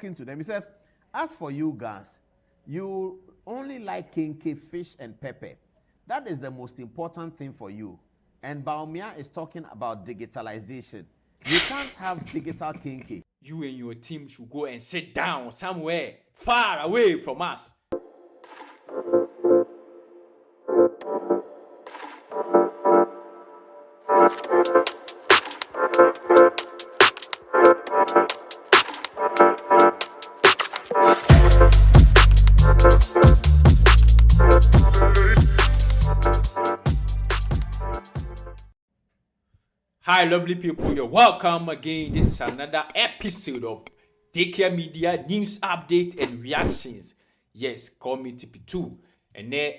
To them. He says, as for you guys, you only like Kenkey, fish, and pepper. That is the most important thing for you. And Baumia is talking about digitalization. You can't have digital Kenkey. You and your team should go and sit down somewhere far away from us. Hi lovely people, you're welcome again. This is another episode of Kenkey Media News Update and Reactions. Yes, call me TP2. And then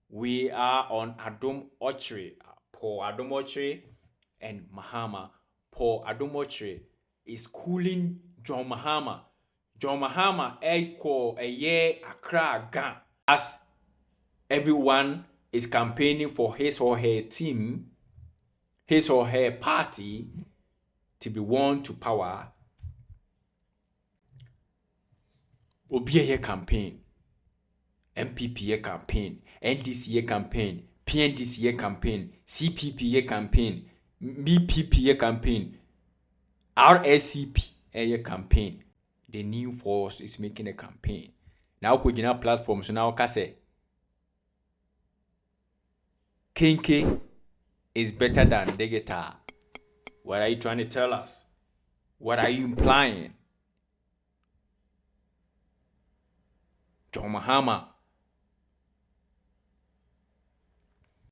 we are on Adom Ochere. Paul Adom Ochere and Mahama. Paul Adom Ochere is cooling John Mahama. John Mahama call a year Accra Ghana. As everyone is campaigning for his or her team, his or her party to be won to power. Obi campaign, MPP campaign, NDC campaign, PNDC campaign, CPP campaign, BPP campaign, RSCP campaign. The new force is making a campaign. Now we have platforms. So now I say Kenkey is better than digital. What are you trying to tell us? What are you implying? John Mahama.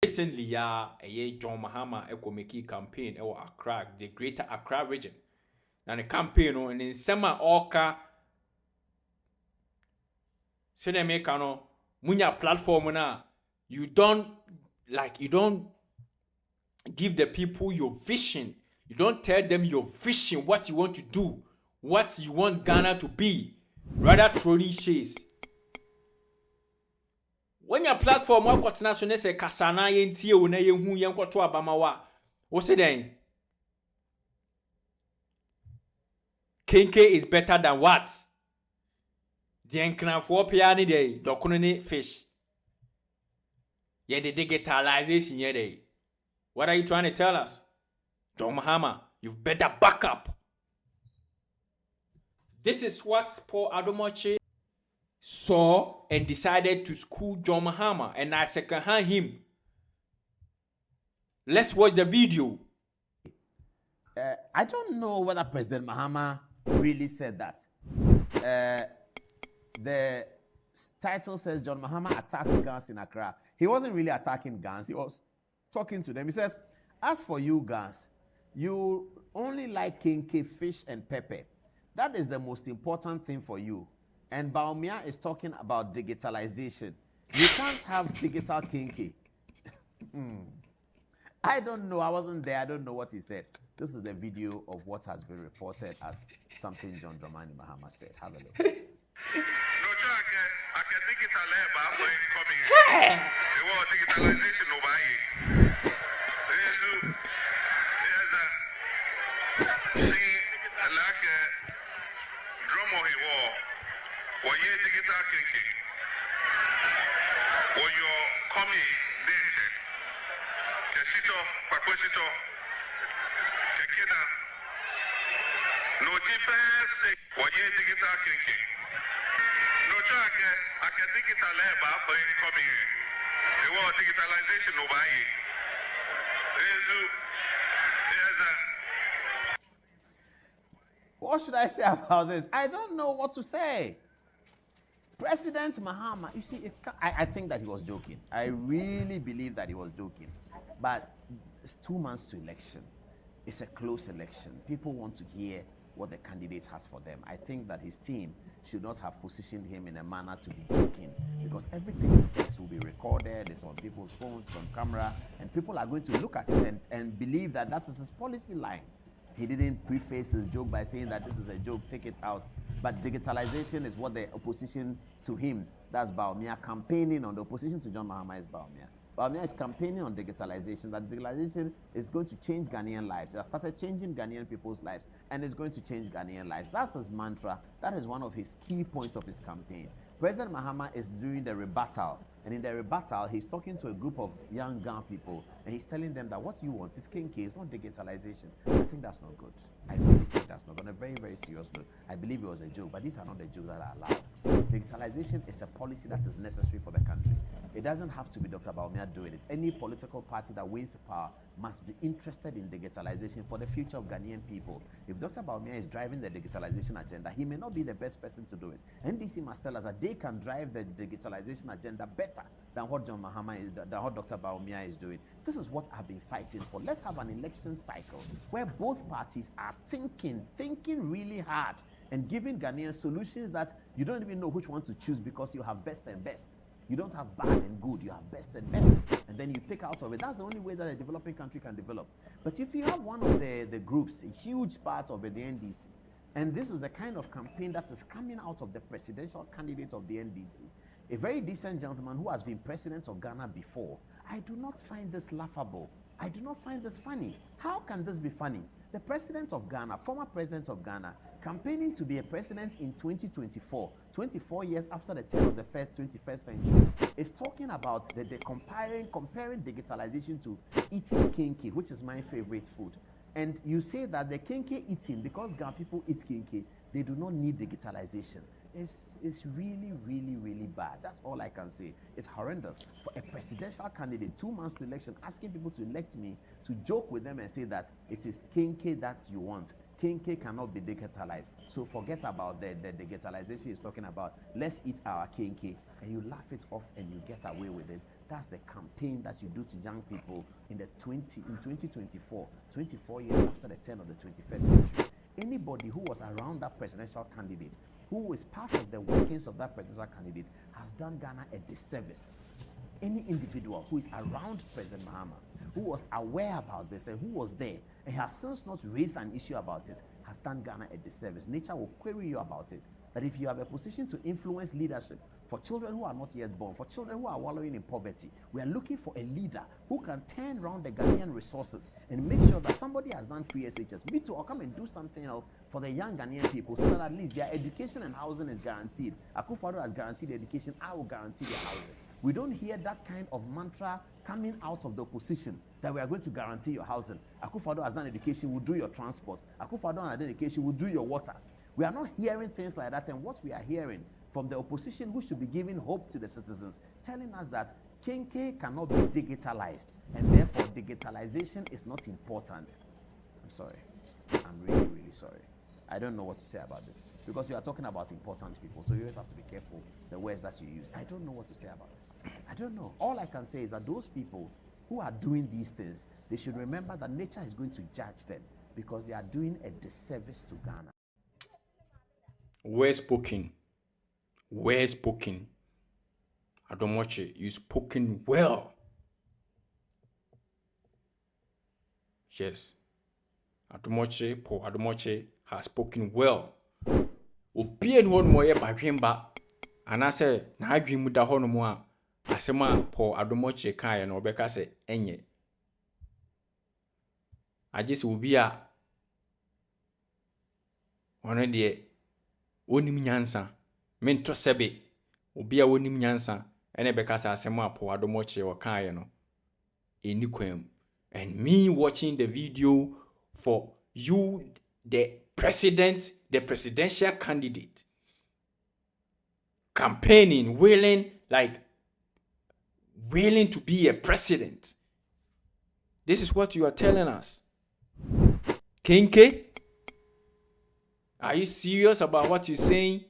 Recently, John Mahama make campaign or Accra, the Greater Accra region. Now the campaign and in summer orca. So they make munya platform na you don't give the people your vision. You don't tell them your vision, what you want to do, what you want Ghana to be. Rather throwing shades. When your platform what national say kasana yentie ona yehu yenkoto abamawa. What's it then? Kenkey is better than what? The encranfo piani day, dokunene fish. Yeah, the digitalization yeah day. What are you trying to tell us? John Mahama, you better back up. This is what Paul Adom Ochere saw and decided to school John Mahama, and I second-hand him. Let's watch the video. I don't know whether President Mahama really said that. The title says John Mahama attacked guns in Accra. He wasn't really attacking guns. He was talking to them. He says, as for you guys, you only like Kenkey, fish, and pepper. That is the most important thing for you. And Baumia is talking about digitalization. You can't have digital Kenkey. I don't know. I wasn't there. I don't know what he said. This is the video of what has been reported as something John Dramani Mahama said. Have a look. I can digitalize, but I'm going to come here. They want digitalization over here. See, like a drum on the wall. When you're digital Kenkey, when you're coming, this, Kesito, Pakwesito, Kekida, no defense, when you're digital Kenkey. No check, I can digitalize, but I'm going to come here. They want digitalization over here. What should I say about this? I don't know what to say. President Mahama, you see, I think that he was joking. I really believe that he was joking. But it's 2 months to election. It's a close election. People want to hear what the candidate has for them. I think that his team should not have positioned him in a manner to be joking, because everything he says will be recorded, it's on people's phones, it's on camera, and people are going to look at it and believe that that is his policy line. He didn't preface his joke by saying that this is a joke, take it out. But digitalization is what the opposition to him, that's Baumia, campaigning on the opposition to John Mahama is Baumia. Bawumia is campaigning on digitalization, that digitalization is going to change Ghanaian lives. It has started changing Ghanaian people's lives, and it's going to change Ghanaian lives. That's his mantra. That is one of his key points of his campaign. President Mahama is doing the rebuttal, and in the rebuttal, he's talking to a group of young Ghana people, and he's telling them that what you want is Kenkey, it's not digitalization. I think that's not good. I really think that's not good. On a very, very serious note, I believe it was a joke, but these are not the jokes that are allowed. Digitalization is a policy that is necessary for the country. It doesn't have to be Dr. Bawumia doing it. Any political party that wins power must be interested in digitalization for the future of Ghanaian people. If Dr. Bawumia is driving the digitalization agenda, he may not be the best person to do it. NDC must tell us that they can drive the digitalization agenda better than what John Mahama is, than what Dr. Bawumia is doing. This is what I've been fighting for. Let's have an election cycle where both parties are thinking really hard and giving Ghanaians solutions that you don't even know which one to choose because you have best and best. You don't have bad and good, you have best and best. And then you pick out of it. That's the only way that a developing country can develop. But if you have one of the groups, a huge part of it, the NDC, and this is the kind of campaign that is coming out of the presidential candidate of the NDC, a very decent gentleman who has been president of Ghana before, I do not find this laughable. I do not find this funny. How can this be funny? The president of Ghana, former president of Ghana, campaigning to be a president in 2024, 24 years after the turn of the 21st century, is talking about comparing digitalization to eating Kenkey, which is my favorite food. And you say that the Kenkey eating, because Ghana people eat Kenkey, they do not need digitalization. It's really, really, really bad. That's all I can say. It's horrendous for a presidential candidate 2 months to election asking people to elect me to joke with them and say that it is Kenkey that you want. Kenkey cannot be digitalized. So forget about the digitalization he's talking about. Let's eat our Kenkey, and you laugh it off and you get away with it. That's the campaign that you do to young people in 2024, 24 years after the turn of the 21st century. Anybody who was around that presidential candidate, who is part of the workings of that presidential candidate, has done Ghana a disservice. Any individual who is around President Mahama, who was aware about this and who was there and has since not raised an issue about it, has done Ghana a disservice. Nature will query you about it. That if you have a position to influence leadership for children who are not yet born, for children who are wallowing in poverty, we are looking for a leader who can turn around the Ghanaian resources and make sure that somebody has done free SHS. Me too, I'll come and do something else for the young Ghanaian people so that at least their education and housing is guaranteed. Akufo-Addo has guaranteed education, I will guarantee their housing. We don't hear that kind of mantra coming out of the opposition that we are going to guarantee your housing. Akufo-Addo has done education, we'll do your transport. Akufo-Addo has done education, we'll do your water. We are not hearing things like that, and what we are hearing from the opposition, who should be giving hope to the citizens, telling us that Kenkey cannot be digitalized, and therefore digitalization is not important. I'm sorry. I'm really, really sorry. I don't know what to say about this, because you are talking about important people, so you always have to be careful the words that you use. I don't know what to say about this. I don't know. All I can say is that those people who are doing these things, they should remember that nature is going to judge them, because they are doing a disservice to Ghana. Well spoken. Well spoken. Adom Ochere, you spoken well. Yes. Adom Ochere, Paul Adom Ochere has spoken well. Obi en hon mo ye bahwemba anase na adwemu da hon mo a asema Paul Adom Ochere kan na obeka se enye. Agese obi a ono de onim nyansa mento sebe obi a onim nyansa ene beka se asema Paul Adom Ochere o kan no eni kwam. And me watching the video for you, the presidential candidate, campaigning, willing to be a president. This is what you are telling us. Kenkey, are you serious about what you're saying?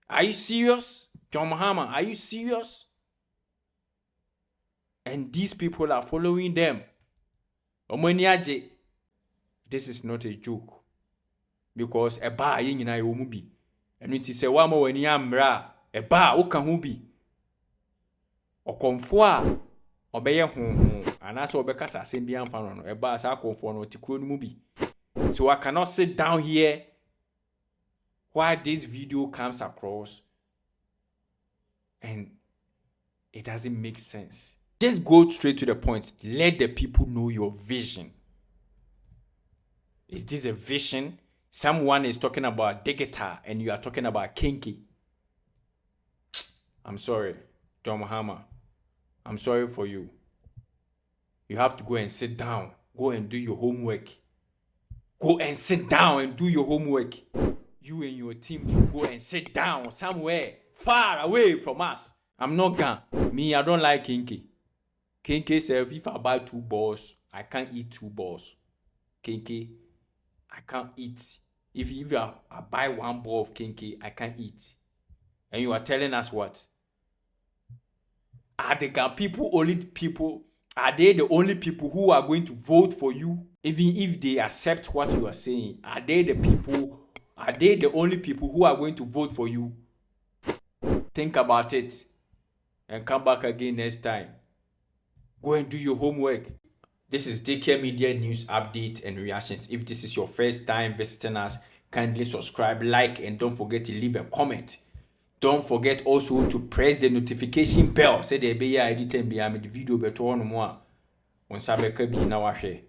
Are you serious? John Mahama, are you serious? And these people are following them. Omoniaje. This is not a joke. Because a bar yin na yo mu bi. Enu ti se wa ma wani amra, e bar wo ka hu bi. Okonfo a obeye honhon anase obekasa asem bi amfa no no, e bar sa akonfo no ti kuro no mu bi. So I cannot sit down here while this video comes across and It doesn't make sense. Just go straight to the point. Let the people know your vision. Is this a vision? Someone is talking about digital and you are talking about Kenkey. I'm sorry, John Mahama. I'm sorry for you. You have to go and sit down. Go and do your homework. Go and sit down and do your homework. You and your team should go and sit down somewhere far away from us. I'm not gone. Me, I don't like Kenkey. Kenkey says if I buy 2 balls, I can't eat 2 balls. Kenkey, I can't eat. If I buy 1 ball of Kenkey, I can't eat. And you are telling us what? Are the the only people who are going to vote for you? Even if they accept what you are saying, are they the only people who are going to vote for you? Think about it and come back again next time. Go and do your homework. This is DK Media News Update and Reactions. If this is your first time visiting us, kindly subscribe, like, and don't forget to leave a comment. Don't forget also to press the notification bell. Say the be anytime be the video beto on more. On Sabeka be na wahwe.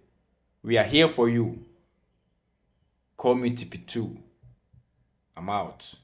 We are here for you. Call me TP2. I'm out.